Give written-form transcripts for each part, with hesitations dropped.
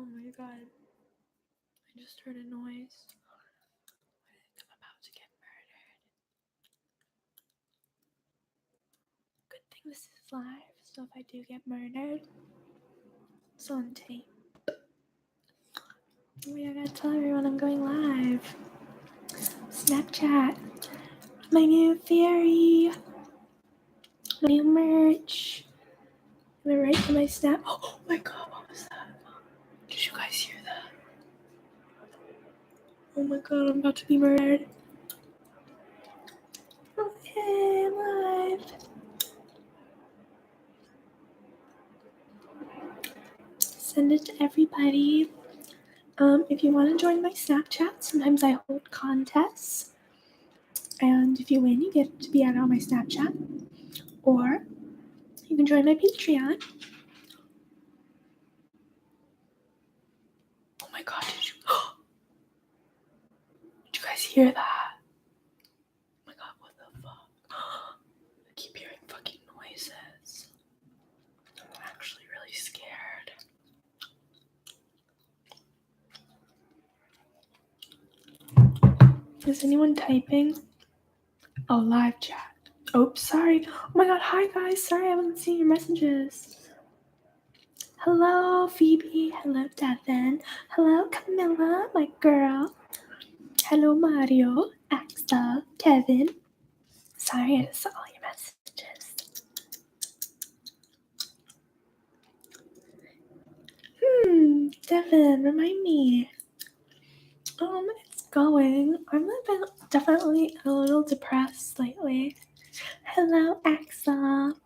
Oh my god. I just heard a noise. I think I'm about to get murdered. Good thing this is live, so if I do get murdered, it's on tape. Wait, I gotta tell everyone I'm going live. Snapchat. My new theory. My new merch. I'm gonna write to my snap. Oh my god, what was that? Did you guys hear that? Oh my god, I'm about to be murdered. Okay, I'm live. Send it to everybody. If you want to join my Snapchat, sometimes I hold contests. And if you win, you get to be added on my Snapchat. Or you can join my Patreon. Oh my god, did you guys hear that? Oh my god, what the fuck? I keep hearing fucking noises. I'm actually really scared. Is anyone typing? Oh, live chat. Oops, sorry. Oh my god, hi guys. Sorry I wasn't seeing your messages. Hello, Phoebe. Hello, Devin. Hello, Camilla, my girl. Hello, Mario, Axel, Kevin. Sorry I saw all your messages. Devin, remind me. It's going. I've been definitely a little depressed lately. Hello, Axel.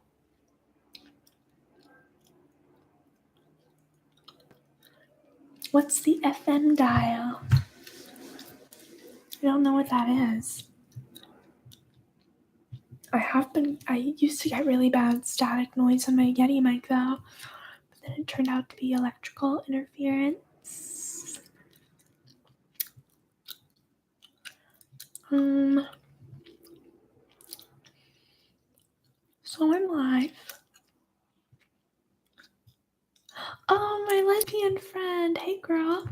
What's the FM dial? I don't know what that is. I used to get really bad static noise on my Yeti mic though, but then it turned out to be electrical interference. So I'm live. Oh, my lesbian friend. Hey, girl.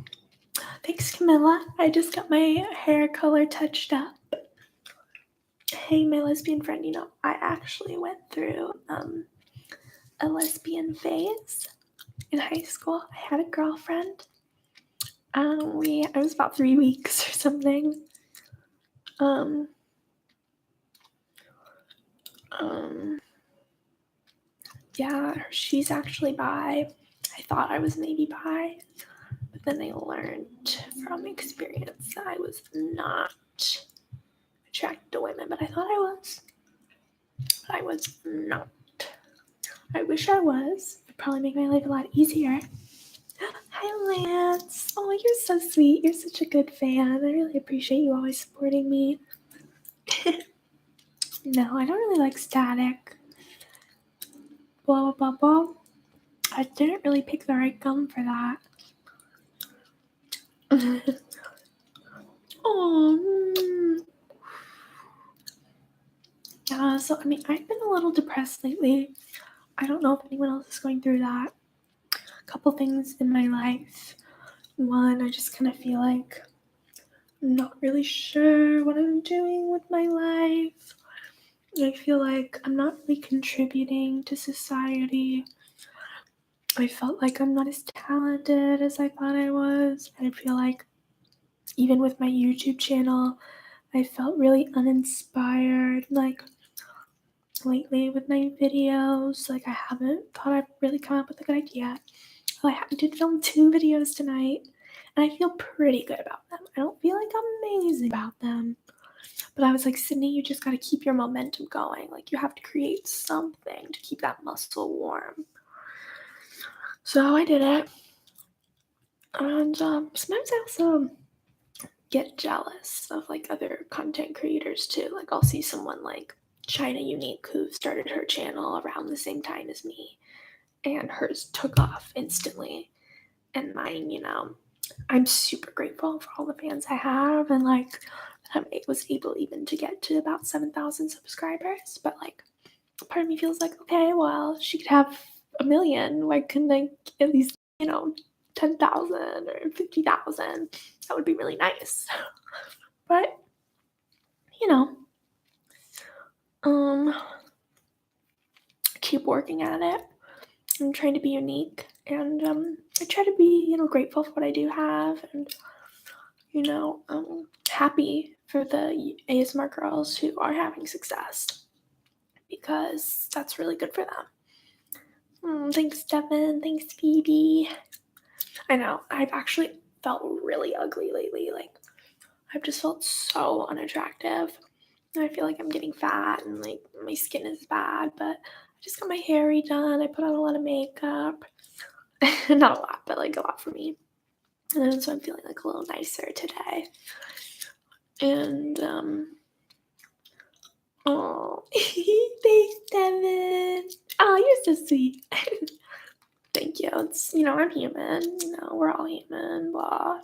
Thanks, Camilla. I just got my hair color touched up. Hey, my lesbian friend. You know, I actually went through a lesbian phase in high school. I had a girlfriend. It was about 3 weeks or something. Yeah, she's actually bi. I thought I was maybe bi, but then I learned from experience that I was not attracted to women, but I thought I was. But I was not. I wish I was. It'd probably make my life a lot easier. Hi, Lance. Oh, you're so sweet. You're such a good fan. I really appreciate you always supporting me. No, I don't really like static. Blah, blah, blah, blah. I didn't really pick the right gum for that. Oh. Yeah, so I mean, I've been a little depressed lately. I don't know if anyone else is going through that. A couple things in my life. One, I just kind of feel like I'm not really sure what I'm doing with my life. I feel like I'm not really contributing to society. I felt like I'm not as talented as I thought I was. I feel like even with my YouTube channel, I felt really uninspired. Like lately with my videos, like I haven't thought I've really come up with a good idea. I did film 2 videos tonight, and I feel pretty good about them. I don't feel like I'm amazing about them. But I was like, Sydney, you just got to keep your momentum going. Like, you have to create something to keep that muscle warm. So I did it. And sometimes I also get jealous of, like, other content creators, too. Like, I'll see someone like China Unique who started her channel around the same time as me. And hers took off instantly. And mine, you know, I'm super grateful for all the fans I have. And, like, I was able even to get to about 7,000 subscribers. But, like, part of me feels like, okay, well, she could have 1 million. Why couldn't I at least, you know, 10,000 or 50,000. That would be really nice. But, you know, keep working at it. I'm trying to be unique, and I try to be, grateful for what I do have, and happy for the ASMR girls who are having success, because that's really good for them. Thanks, Devin. Thanks, Phoebe. I know, I've actually felt really ugly lately. Like, I've just felt so unattractive. And I feel like I'm getting fat and like my skin is bad, but I just got my hair redone. I put on a lot of makeup. Not a lot, but like a lot for me. And then so I'm feeling like a little nicer today. And oh, thanks, Devin. Oh, you're so sweet. Thank you. It's, I'm human. We're all human. Blah.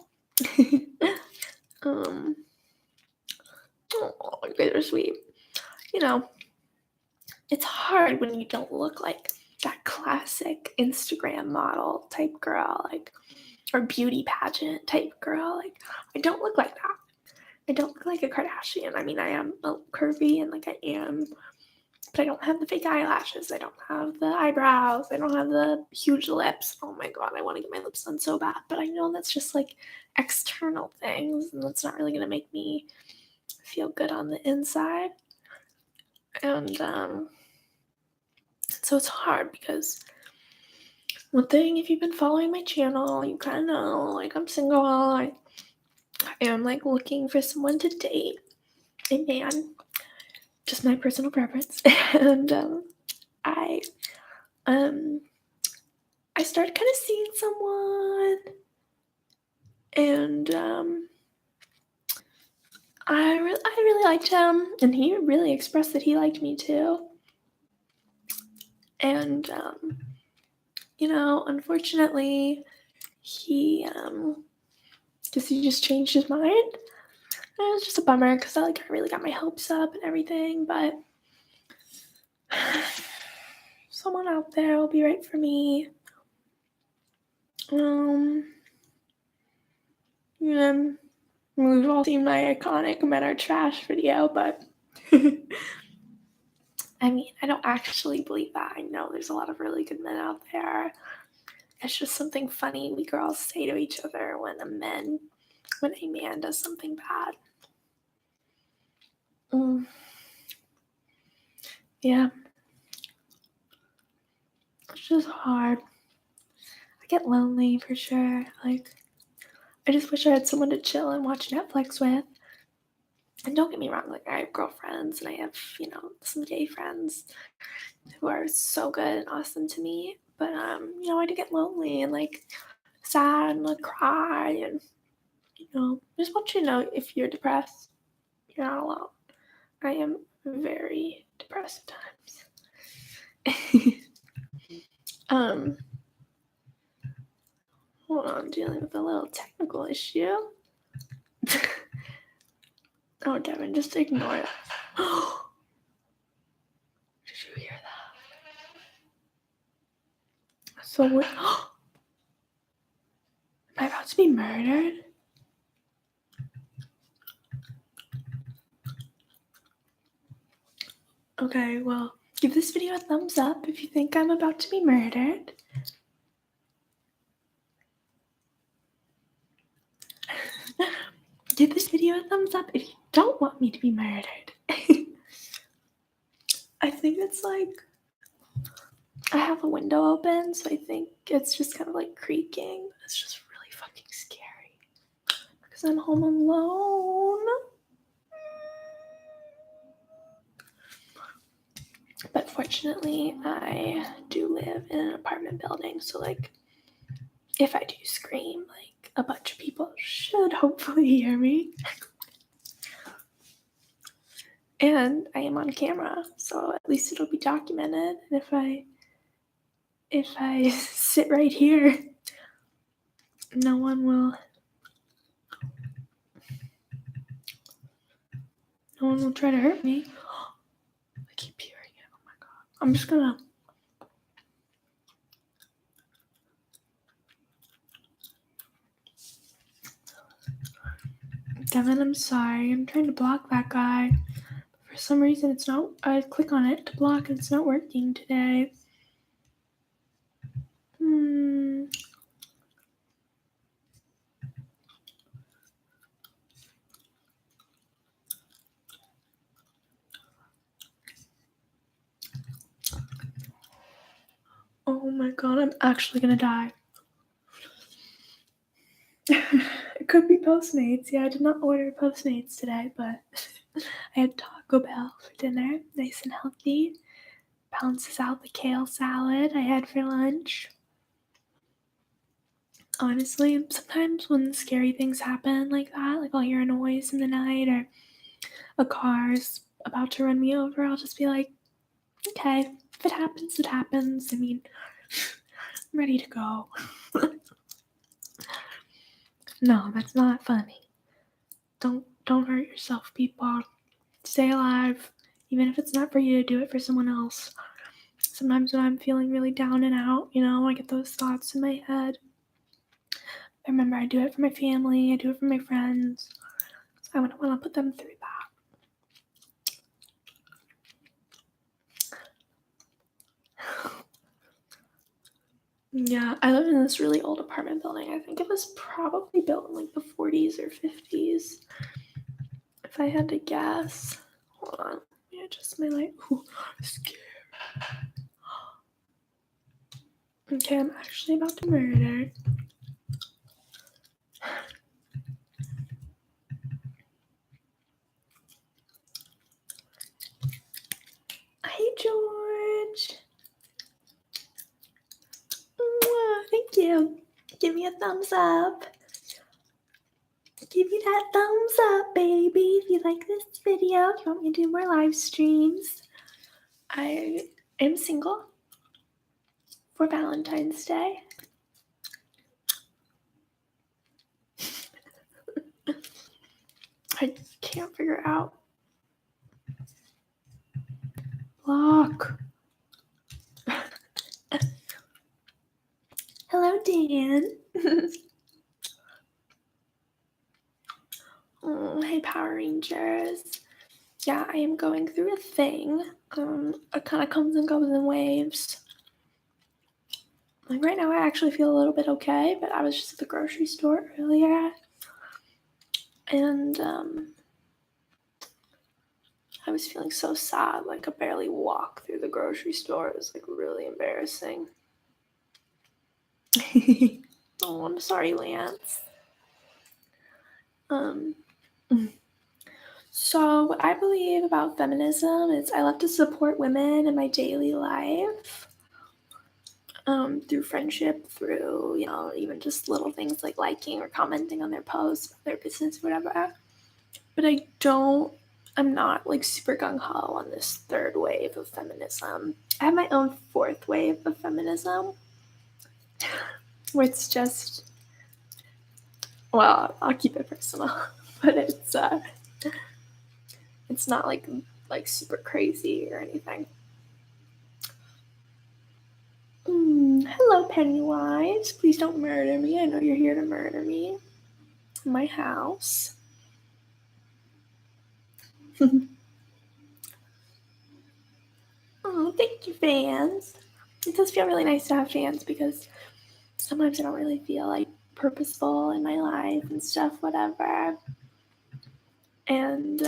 Oh, you guys are sweet. It's hard when you don't look like that classic Instagram model type girl, like, or beauty pageant type girl. Like, I don't look like that. I don't look like a Kardashian. I mean, I am curvy and like I am, but I don't have the fake eyelashes. I don't have the eyebrows. I don't have the huge lips. Oh my God, I want to get my lips done so bad. But I know that's just like external things, and that's not really going to make me feel good on the inside. And so it's hard because one thing, if you've been following my channel, you kind of know, like, I'm single. I am like looking for someone to date, a man, just my personal preference. And I started kind of seeing someone, and I really liked him, and he really expressed that he liked me too. And unfortunately, he just changed his mind. And it was just a bummer because I really got my hopes up and everything, but someone out there will be right for me. We've all seen my iconic Men Are Trash video, but I mean, I don't actually believe that. I know there's a lot of really good men out there. It's just something funny we girls say to each other when a man does something bad. Yeah. It's just hard. I get lonely for sure. Like, I just wish I had someone to chill and watch Netflix with. And don't get me wrong, like, I have girlfriends and I have, some gay friends who are so good and awesome to me. But, I do get lonely and, like, sad and, like, cry. And, just want you to know, if you're depressed, you're not alone. I am very depressed at times. Hold on, I'm dealing with a little technical issue. Oh, Devin, just ignore it. Did you hear that? So what? Am I about to be murdered? Okay, well, give this video a thumbs up if you think I'm about to be murdered. Give this video a thumbs up if you don't want me to be murdered. I think it's like, I have a window open, so I think it's just kind of like creaking. It's just really fucking scary because I'm home alone. But fortunately, I do live in an apartment building, so like, if I do scream, like, a bunch of people should hopefully hear me. And I am on camera, so at least it'll be documented. And if I sit right here, no one will try to hurt me. I keep hearing it. Oh my God. I'm just gonna Devin, I'm sorry. I'm trying to block that guy. For some reason, it's not. I click on it to block, and it's not working today. Oh my god, I'm actually gonna die. It could be Postmates. Yeah, I did not order Postmates today, but I had Taco Bell for dinner. Nice and healthy. Balances out the kale salad I had for lunch. Honestly, sometimes when scary things happen like that, like I'll hear a noise in the night or a car's about to run me over, I'll just be like, okay, if it happens, it happens. I mean, I'm ready to go. No, that's not funny. Don't hurt yourself, people. Stay alive. Even if it's not for you, do it for someone else. Sometimes when I'm feeling really down and out, I get those thoughts in my head. I remember I do it for my family, I do it for my friends. I wouldn't want to put them through that. Yeah, I live in this really old apartment building. I think it was probably built in like the 40s or 50s. If I had to guess. Hold on. Let me adjust my light. Ooh, I'm scared. Okay, I'm actually about to murder. Hi, George. Mwah, thank you. Give me a thumbs up. Give me that thumbs up, baby, if you like this video. If you want me to do more live streams. I am single for Valentine's Day. I can't figure out. Block. Hello, Dan. Oh, hey, Power Rangers. Yeah, I am going through a thing. It kind of comes and goes in waves. Like right now, I actually feel a little bit okay, but I was just at the grocery store earlier, and I was feeling so sad. Like I could barely walk through the grocery store. It was like really embarrassing. Oh, I'm sorry, Lance. So what I believe about feminism is I love to support women in my daily life. Through friendship, through, even just little things like liking or commenting on their posts, their business, whatever. But I'm not like super gung-ho on this third wave of feminism. I have my own fourth wave of feminism, where it's just, well, I'll keep it personal, but it's not like super crazy or anything. Hello, Pennywise. Please don't murder me. I know you're here to murder me. In my house. Oh, thank you, fans. It does feel really nice to have fans because sometimes I don't really feel like purposeful in my life and stuff, whatever. And,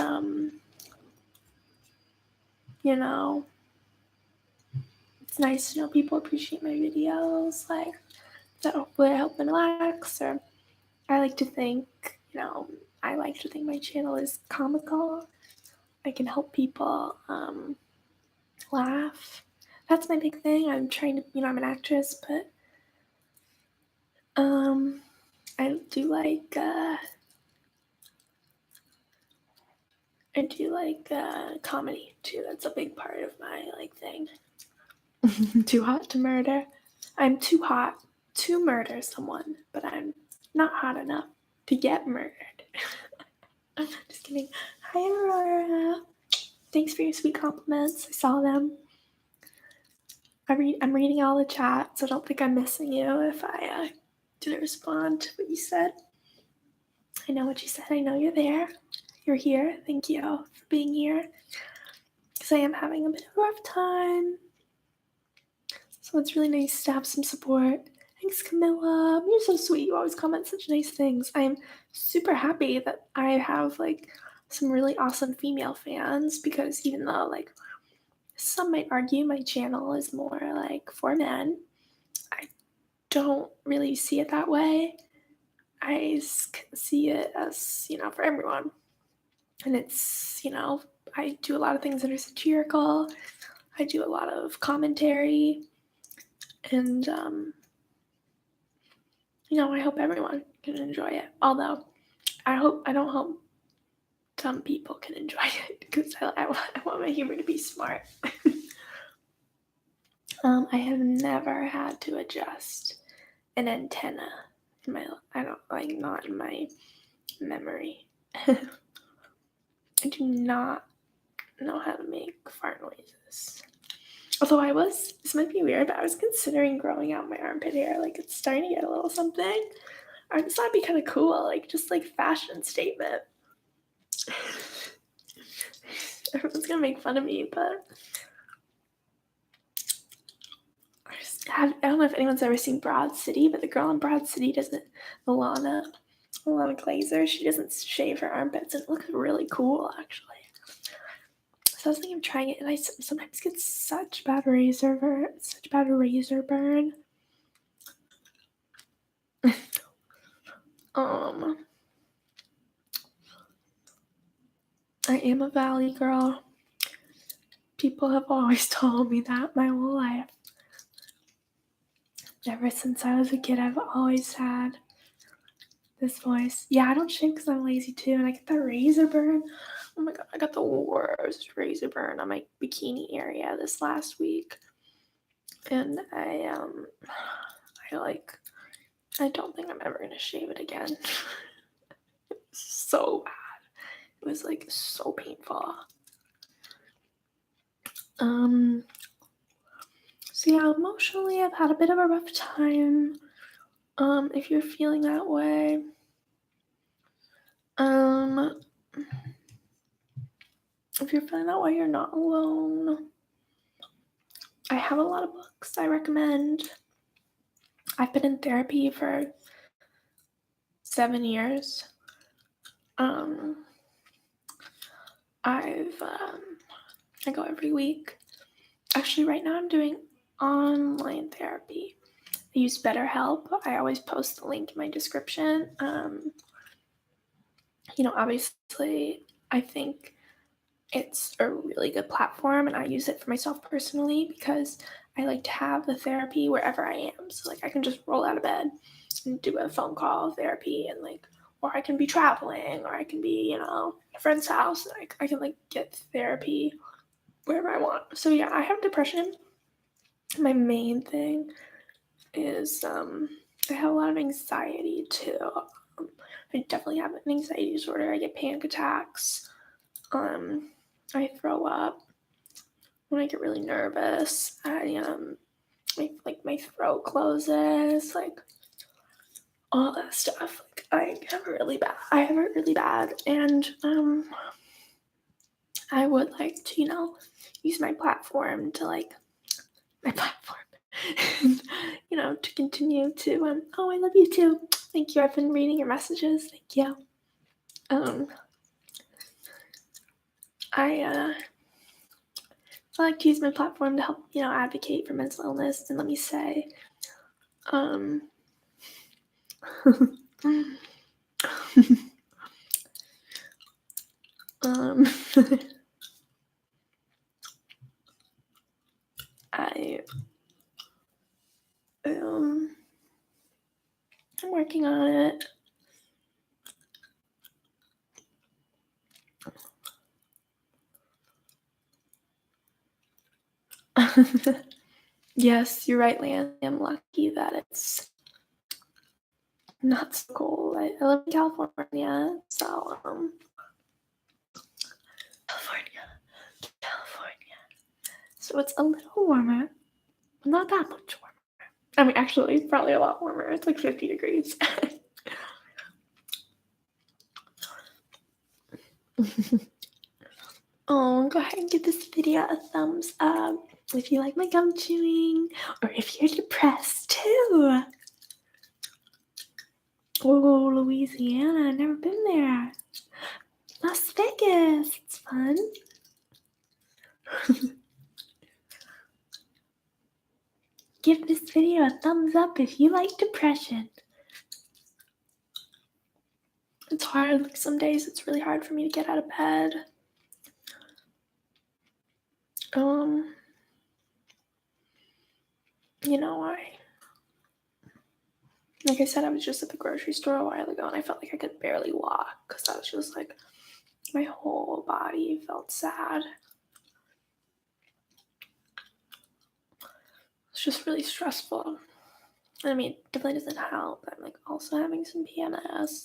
it's nice to know people appreciate my videos, like, that hopefully I help them relax, or I like to think my channel is comical. I can help people laugh. That's my big thing. I'm trying to, I'm an actress, but I do like comedy too. That's a big part of my thing. Too hot to murder. I'm too hot to murder someone, but I'm not hot enough to get murdered. Just kidding. Hi, Aurora. Thanks for your sweet compliments. I saw them. I'm reading all the chat, so don't think I'm missing you if I didn't respond to what you said. I know what you said. I know you're there. You're here. Thank you for being here. Because I am having a bit of a rough time. So it's really nice to have some support. Thanks, Camilla. You're so sweet. You always comment such nice things. I'm super happy that I have like some really awesome female fans, because even though like some might argue my channel is more like for men, I don't really see it that way. I see it as, for everyone. And it's, I do a lot of things that are satirical. I do a lot of commentary. And, I hope everyone can enjoy it. Although, I don't hope some people can enjoy it, because I want my humor to be smart. I have never had to adjust an antenna in my, not in my memory. I do not know how to make fart noises. Although this might be weird, but I was considering growing out my armpit hair. Like, it's starting to get a little something. I just thought it'd be kind of cool, like, just like fashion statement. Everyone's gonna make fun of me, but I don't know if anyone's ever seen Broad City, but the girl in Broad City doesn't, Alana Glazer, she doesn't shave her armpits, and it looks really cool, actually. So I was thinking of trying it, and I sometimes get such bad razor burn. I am a valley girl. People have always told me that my whole life. Ever since I was a kid, I've always had this voice. Yeah, I don't shave because I'm lazy too, and I get that razor burn. Oh my god, I got the worst razor burn on my bikini area this last week. And I don't think I'm ever gonna shave it again. So bad. It was like so painful. So yeah, emotionally I've had a bit of a rough time. If you're feeling that way, you're not alone. I have a lot of books I recommend. I've been in therapy for 7 years. I go every week. Actually, right now I'm doing online therapy. I use BetterHelp. I always post the link in my description. Obviously, I think it's a really good platform, and I use it for myself personally because I like to have the therapy wherever I am. So like I can just roll out of bed and do a phone call therapy, and or I can be traveling, or I can be, at a friend's house. I can get therapy wherever I want. So yeah, I have depression. My main thing is I have a lot of anxiety too. I definitely have an anxiety disorder. I get panic attacks. I throw up when I get really nervous. My throat closes, all that stuff. I have it really bad, and I would like to, use my platform to to continue to I love you too. Thank you. I've been reading your messages. Thank you. I like to use my platform to help, advocate for mental illness. And let me say, I'm working on it. Yes, you're right, Lan. I'm lucky that it's not so cold. I live in California, so California. So it's a little warmer, but not that much warmer. I mean, actually, probably a lot warmer. It's 50 degrees. Oh, go ahead and give this video a thumbs up if you like my gum chewing, or if you're depressed too. Oh, Louisiana, I've never been there. Las Vegas, it's fun. Give this video a thumbs up if you like depression. It's hard, like some days it's really hard for me to get out of bed. You know why? Like I said, I was just at the grocery store a while ago and I felt like I could barely walk because I was just like, my whole body felt sad. It's just really stressful. I mean, it definitely doesn't help. I'm like also having some PMS.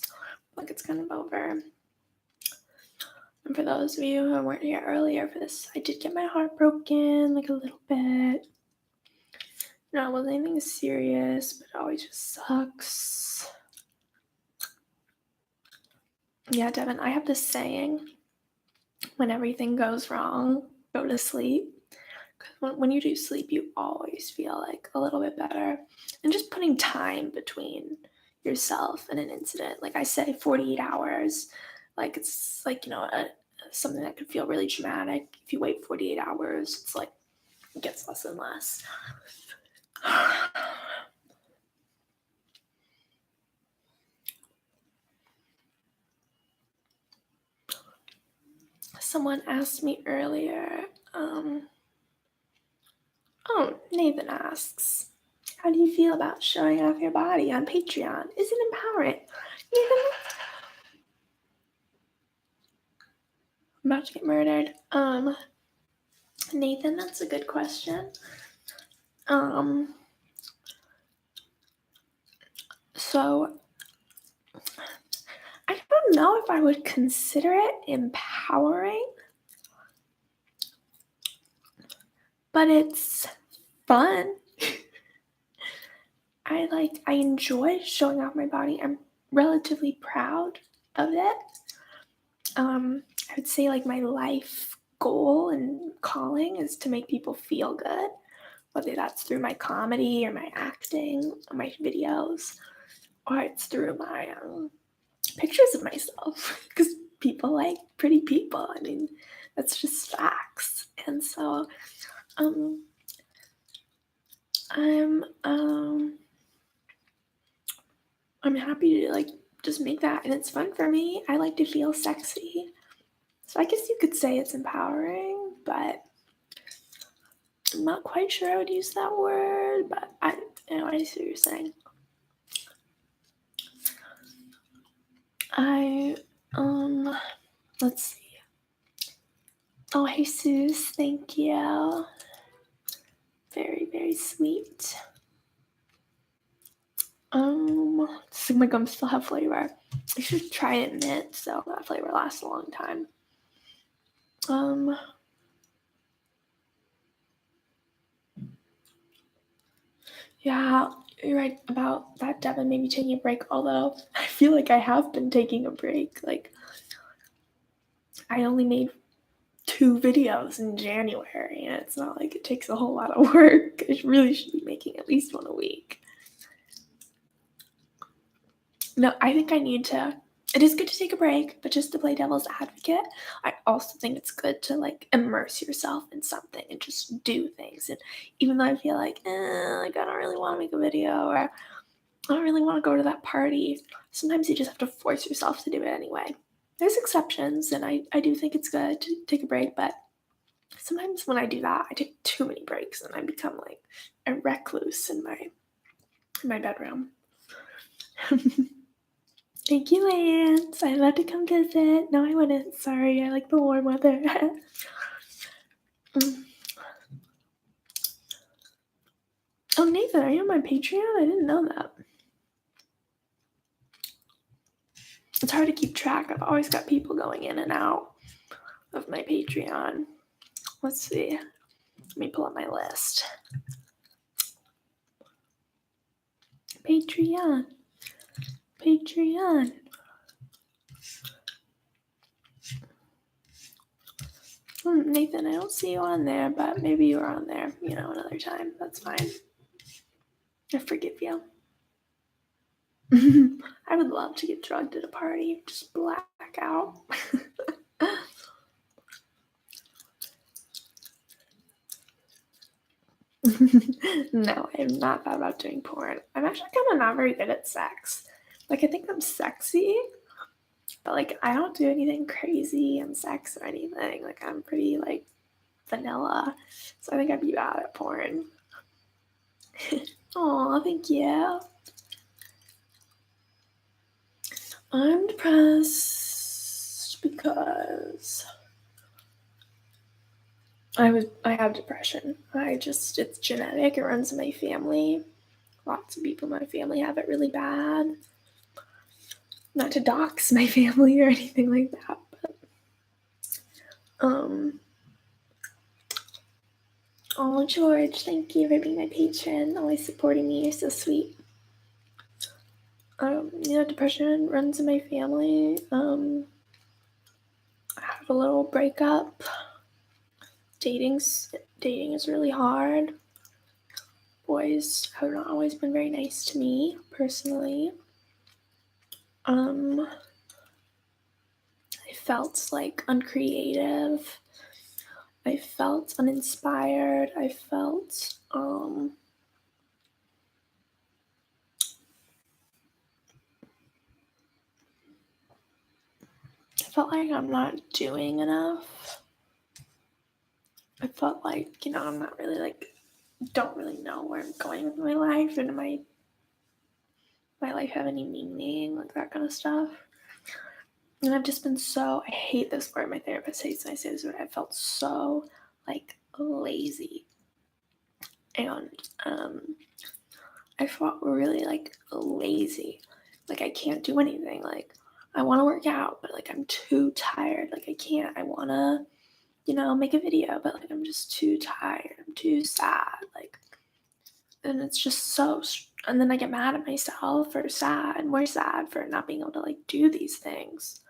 Like it's kind of over. And for those of you who weren't here earlier for this, I did get my heart broken like a little bit. No, it wasn't anything serious, but it always just sucks. Yeah, Devin, I have this saying, when everything goes wrong, go to sleep. Because when you do sleep, you always feel like a little bit better. And just putting time between yourself and an incident. Like I say, 48 hours. Like it's like, something that could feel really traumatic. If you wait 48 hours, it's like, it gets less and less. Someone asked me earlier, Nathan asks, how do you feel about showing off your body on Patreon? Is it empowering? Nathan, I'm about to get murdered. Nathan, that's a good question. So I don't know if I would consider it empowering, but it's fun. I enjoy showing off my body. I'm relatively proud of it. I would say like my life goal and calling is to make people feel good, whether that's through my comedy or my acting or my videos, or it's through my pictures of myself, because people like pretty people. I mean, that's just facts. And so I'm happy to like just make that, and it's fun for me. I like to feel sexy. So I guess you could say it's empowering, but I'm not quite sure I would use that word, but I see what you're saying. Let's see. Oh, Jesus, thank you. Very, very sweet. My gums still have flavor. I should try it mint, so that flavor lasts a long time. Yeah, you're right about that, Devin, maybe taking a break, although I feel like I have been taking a break. Like, I only made 2 videos in January, and it's not like it takes a whole lot of work. I really should be making at least 1 a week. No, I think I need to. It is good to take a break, but just to play devil's advocate, I also think it's good to like immerse yourself in something and just do things. And even though I feel like I don't really want to make a video, or I don't really want to go to that party, sometimes you just have to force yourself to do it anyway. There's exceptions, and I do think it's good to take a break, but sometimes when I do that, I take too many breaks and I become like a recluse in my bedroom. Thank you, Lance. I'd love to come visit. No, I wouldn't. Sorry, I like the warm weather. Oh, Nathan, are you on my Patreon? I didn't know that. It's hard to keep track. I've always got people going in and out of my Patreon. Let's see. Let me pull up my list. Patreon. Nathan, I don't see you on there, but maybe you were on there, another time. That's fine. I forgive you. I would love to get drugged at a party, just black out. No, I have not thought about doing porn. I'm actually kind of not very good at sex. Like, I think I'm sexy, but like, I don't do anything crazy in sex or anything. Like, I'm pretty like vanilla, so I think I'd be bad at porn. Aw, thank you. I'm depressed because I have depression. It's genetic. It runs in my family. Lots of people in my family have it really bad. Not to dox my family or anything like that, but oh, George, thank you for being my patron, always supporting me. You're so sweet. Depression runs in my family. I have a little breakup. Dating is really hard. Boys have not always been very nice to me, personally. I felt like uncreative. I felt uninspired. I felt like I'm not doing enough. I felt like, I'm not really don't really know where I'm going with my life, and my life have any meaning, like that kind of stuff. And I've just been I hate this word, my therapist hates when I say this word, I felt so lazy. And I felt really lazy. Like, I can't do anything. Like, I want to work out, but I'm too tired. Like, I can't. I want to, make a video, but I'm just too tired. I'm too sad. And it's just and then I get mad at myself or sad, more sad for not being able to do these things.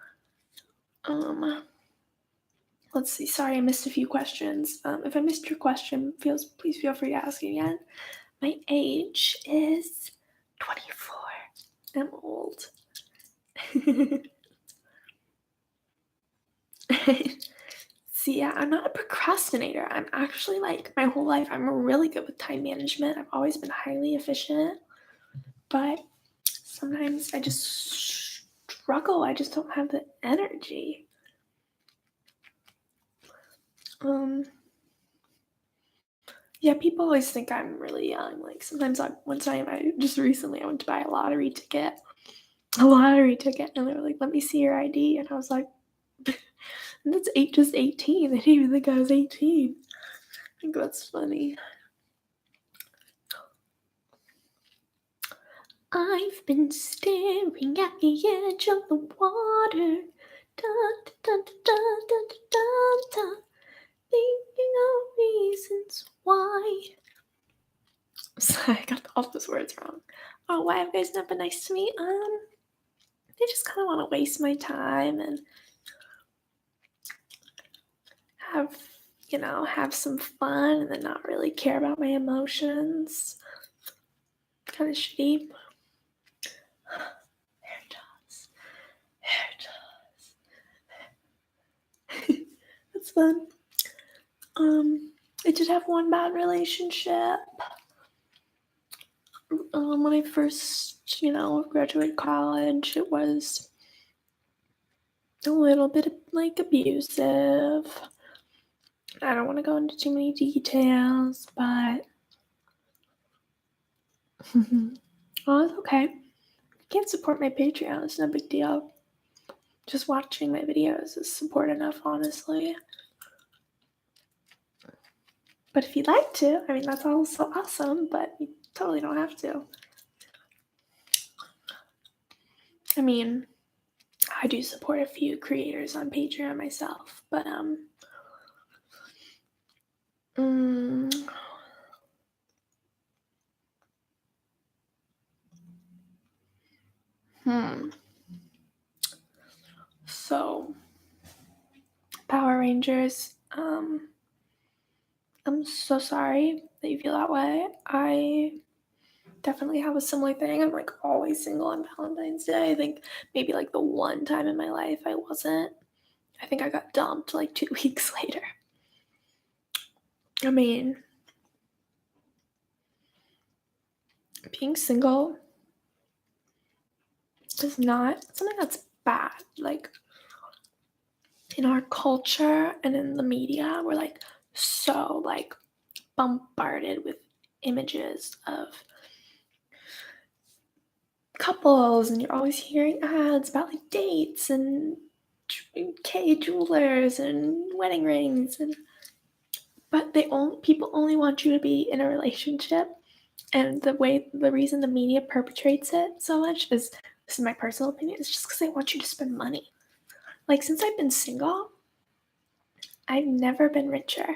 Let's see. Sorry, I missed a few questions. If I missed your question, please feel free to ask again. My age is 24. I'm old. See, yeah, I'm not a procrastinator. I'm actually my whole life, I'm really good with time management. I've always been highly efficient, but sometimes I just struggle. I just don't have the energy. Yeah, people always think I'm really young. Sometimes one time I went to buy a lottery ticket, and they were like, "Let me see your ID," and I was like, "That's just 18." They didn't even think I was 18. I think that's funny. I've been staring at the edge of the water, dun, dun, dun, dun, dun, dun, dun, thinking of reasons why. Sorry, I got all those words wrong. Oh, why have you guys not been nice to me? They just kind of want to waste my time and have some fun and then not really care about my emotions. Kind of shitty. Hair toss. That's fun. I did have one bad relationship. When I first, graduated college, it was a little bit abusive. I don't want to go into too many details, but well, it's okay. If you can't support my Patreon, it's no big deal. Just watching my videos is support enough, honestly. But if you'd like to, that's also awesome, but you totally don't have to. I do support a few creators on Patreon myself, but So, Power Rangers Um, I'm so sorry that you feel that way. I definitely have a similar thing. I'm like always single on Valentine's Day. I think maybe like the one time in my life I wasn't. I think I got dumped like 2 weeks later. I mean, being single is not something that's bad. Like in our culture and in the media, we're like so like bombarded with images of couples, and you're always hearing ads about like dates and K jewelers and wedding rings, and but people only want you to be in a relationship. And the reason the media perpetrates it so much is, this is my personal opinion, is just because they want you to spend money. Like since I've been single, I've never been richer.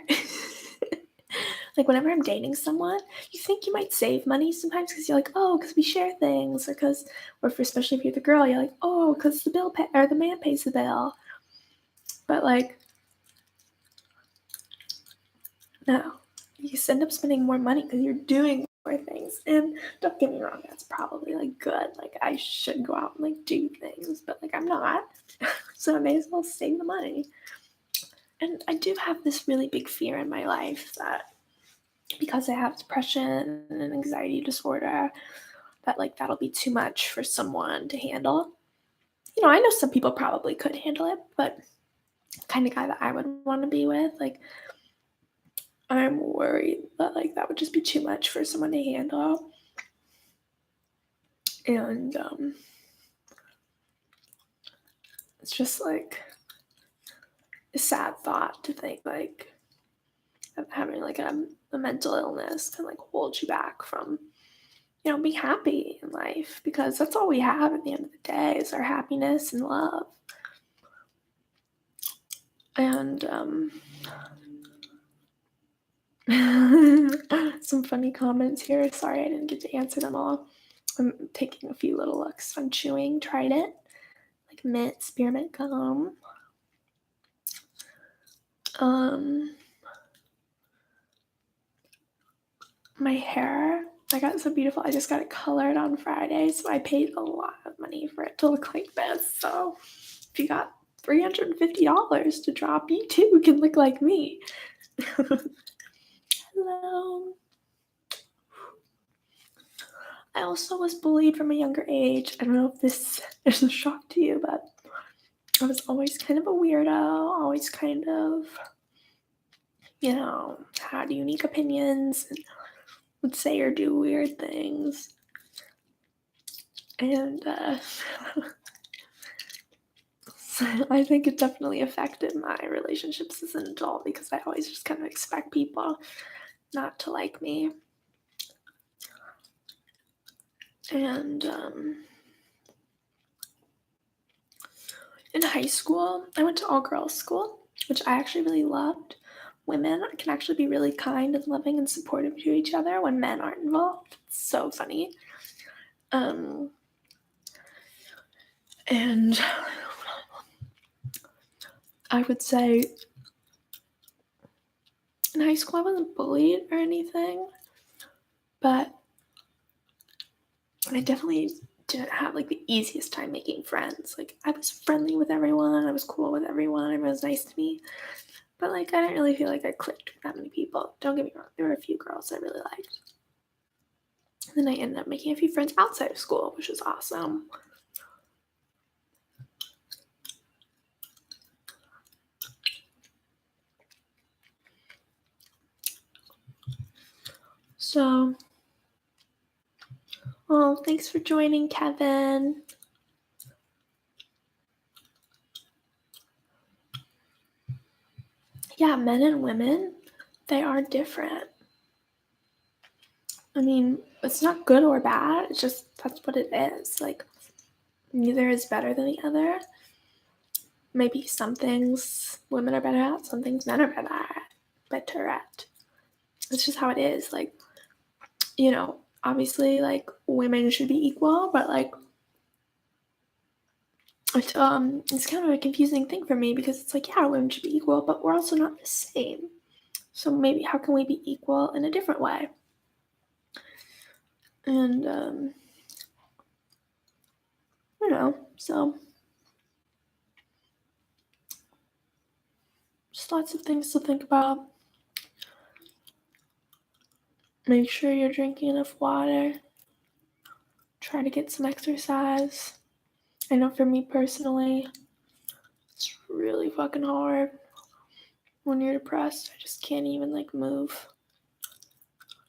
Like whenever I'm dating someone, you think you might save money sometimes because you're like, oh, because we share things, or for especially if you're the girl, you're like, oh, because the man pays the bill. But like, no, you just end up spending more money because you're doing more things. And don't get me wrong, that's probably like good. Like I should go out and like do things, but like I'm not, so I may as well save the money. And I do have this really big fear in my life that because I have depression and anxiety disorder, that like that'll be too much for someone to handle. I know some people probably could handle it, but the kind of guy that I would want to be with, like I'm worried that like that would just be too much for someone to handle. And it's just like a sad thought to think like having like a mental illness can like hold you back from be happy in life, because that's all we have at the end of the day is our happiness and love. And some funny comments here. Sorry I didn't get to answer them all. I'm taking a few little looks. I'm chewing Trident, like mint spearmint gum. My hair, I got so beautiful. I just got it colored on Friday, so I paid a lot of money for it to look like this. So if you got $350 to drop, you too can look like me. Hello. I also was bullied from a younger age. I don't know if this is a shock to you, but I was always kind of a weirdo, always kind of, had unique opinions and would say or do weird things. And I think it definitely affected my relationships as an adult, because I always just kind of expect people not to like me. And in high school, I went to all-girls school, which I actually really loved. Women can actually be really kind and loving and supportive to each other when men aren't involved. It's so funny. And I would say in high school I wasn't bullied or anything, but I definitely didn't have like the easiest time making friends. Like I was friendly with everyone, I was cool with everyone, everyone was nice to me, but like I didn't really feel like I clicked with that many people. Don't get me wrong, there were a few girls I really liked. And then I ended up making a few friends outside of school, which was awesome. So, oh, thanks for joining, Kevin. Yeah, men and women, they are different. I mean, it's not good or bad. It's just that's what it is. Like, neither is better than the other. Maybe some things women are better at, some things men are better at. It's just how it is. Like, obviously, like women should be equal, but like it's kind of a confusing thing for me because it's like, yeah, women should be equal, but we're also not the same. So maybe how can we be equal in a different way? And so just lots of things to think about. Make sure you're drinking enough water. Try to get some exercise. I know for me personally, it's really fucking hard when you're depressed. I just can't even move.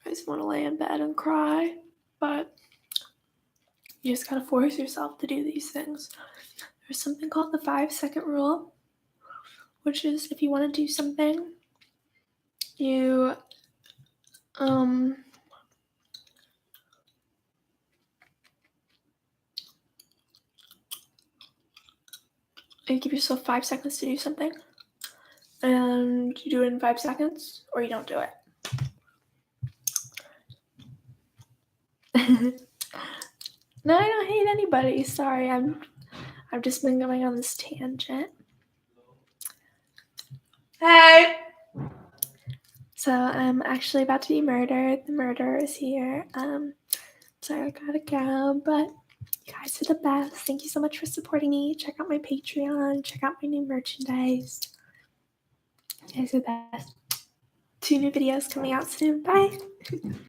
I just want to lay in bed and cry, but you just gotta force yourself to do these things. There's something called the 5-second rule, which is if you want to do something, you you give yourself 5 seconds to do something, and you do it in 5 seconds, or you don't do it. No, I don't hate anybody. Sorry, I've just been going on this tangent. Hey! So I'm actually about to be murdered. The murderer is here. So I gotta go, but you guys are the best. Thank you so much for supporting me. Check out my Patreon. Check out my new merchandise. You guys are the best. 2 new videos coming out soon. Bye!